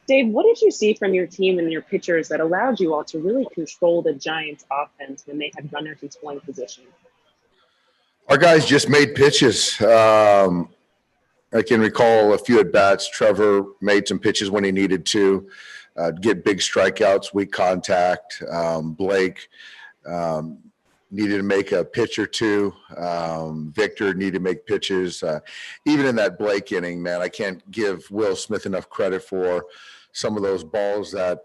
Dave, what did you see from your team and your pitchers that allowed you all to really control the Giants' offense when they had runners in scoring position? Our guys just made pitches. I can recall a few at bats. Trevor made some pitches when he needed to get big strikeouts, weak contact. Blake needed to make a pitch or two. Victor needed to make pitches. Even in that Blake inning, man, I can't give Will Smith enough credit for some of those balls that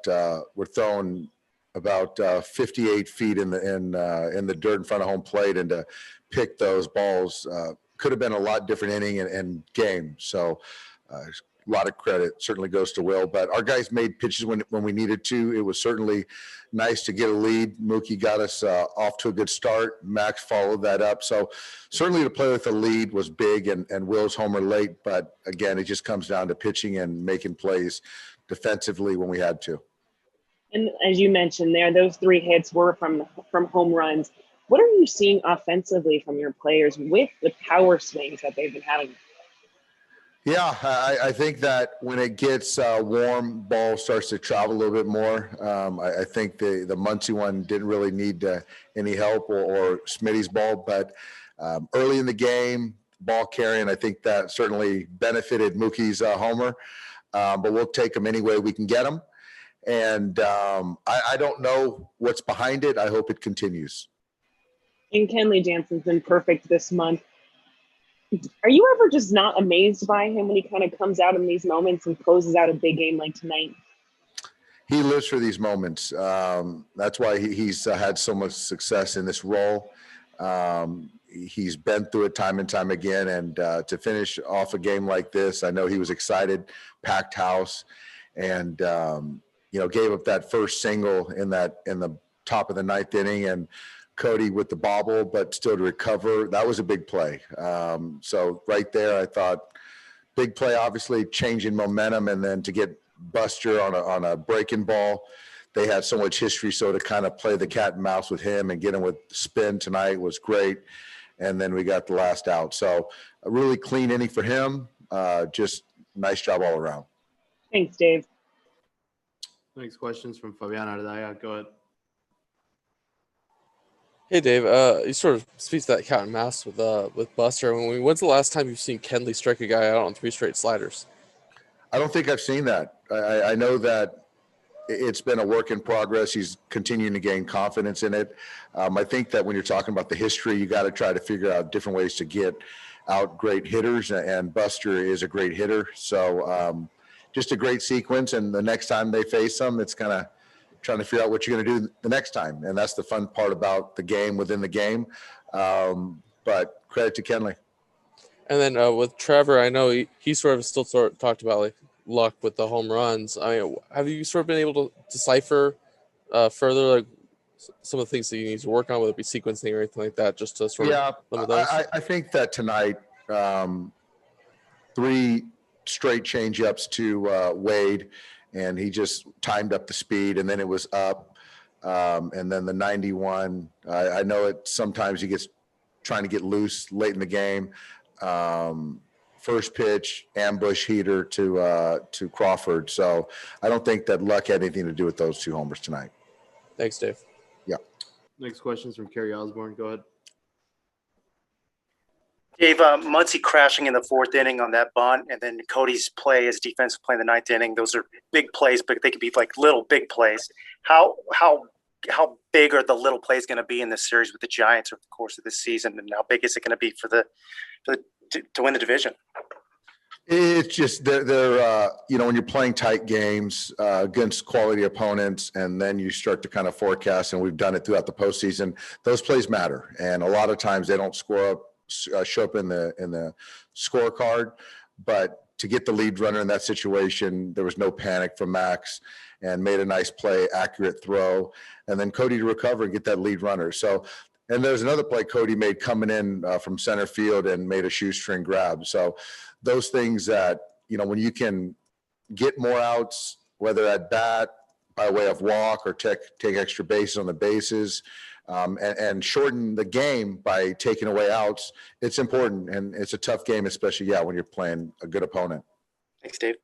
were thrown about 58 feet in the dirt in front of home plate, and to pick those balls could have been a lot different inning and game. So a lot of credit certainly goes to Will, but our guys made pitches when we needed to. It was certainly nice to get a lead. Mookie got us off to a good start. Max followed that up. So certainly to play with a lead was big, and Will's homer late. But again, it just comes down to pitching and making plays defensively when we had to. And as you mentioned there, those 3 hits were from home runs. What are you seeing offensively from your players with the power swings that they've been having? Yeah, I think that when it gets warm, ball starts to travel a little bit more. I think the Muncie one didn't really need any help, or Smitty's ball, but early in the game, ball carrying, I think that certainly benefited Mookie's homer. But we'll take them any way we can get them. And I don't know what's behind it. I hope it continues. And Kenley Jansen's been perfect this month. Are you ever just not amazed by him when he kind of comes out in these moments and closes out a big game like tonight? He lives for these moments. That's why he's had so much success in this role. He's been through it time and time again. And to finish off a game like this, I know he was excited, packed house, and gave up that first single in the top of the 9th inning, and Cody with the bobble, but still to recover. That was a big play. So right there, I thought big play, obviously changing momentum, and then to get Buster on a breaking ball. They had so much history, so to kind of play the cat and mouse with him and get him with spin tonight was great. And then we got the last out. So a really clean inning for him. Just nice job all around. Thanks, Dave. Next questions from Fabiana Ardaya. Go ahead. Hey, Dave. You sort of speaks to that cat and mouse with Buster. When's the last time you've seen Kenley strike a guy out on 3 straight sliders? I don't think I've seen that. I know that it's been a work in progress. He's continuing to gain confidence in it. I think that when you're talking about the history, you got to try to figure out different ways to get out great hitters, and Buster is a great hitter. So just a great sequence, and the next time they face him, it's kind of trying to figure out what you're going to do the next time. And that's the fun part about the game within the game. But credit to Kenley. And then with Trevor, I know he sort of talked about like luck with the home runs. I mean, have you sort of been able to decipher further like some of the things that you need to work on, whether it be sequencing or anything like that, just to sort of limit those? I think that tonight, 3 straight changeups to Wade, and he just timed up the speed, and then it was up. And then the 91, I know it sometimes he gets trying to get loose late in the game. First pitch, ambush heater to Crawford. So I don't think that luck had anything to do with those 2 homers tonight. Thanks, Dave. Yeah. Next question is from Kerry Osborne. Go ahead. Dave, Muncie crashing in the 4th inning on that bunt, and then Cody's play, his defensive play in the 9th inning. Those are big plays, but they could be like little big plays. How big are the little plays going to be in this series with the Giants over the course of this season, and how big is it going to be to win the division? It's just they're when you're playing tight games against quality opponents, and then you start to kind of forecast, and we've done it throughout the postseason. Those plays matter, and a lot of times they don't show up in the scorecard, but to get the lead runner in that situation, there was no panic from Max, and made a nice play, accurate throw, and then Cody to recover and get that lead runner. So, and there's another play Cody made coming in from center field and made a shoestring grab. So those things that, when you can get more outs, whether at bat, by way of walk, or take extra bases on the bases, and shorten the game by taking away outs, it's important. And it's a tough game, especially, when you're playing a good opponent. Thanks, Dave.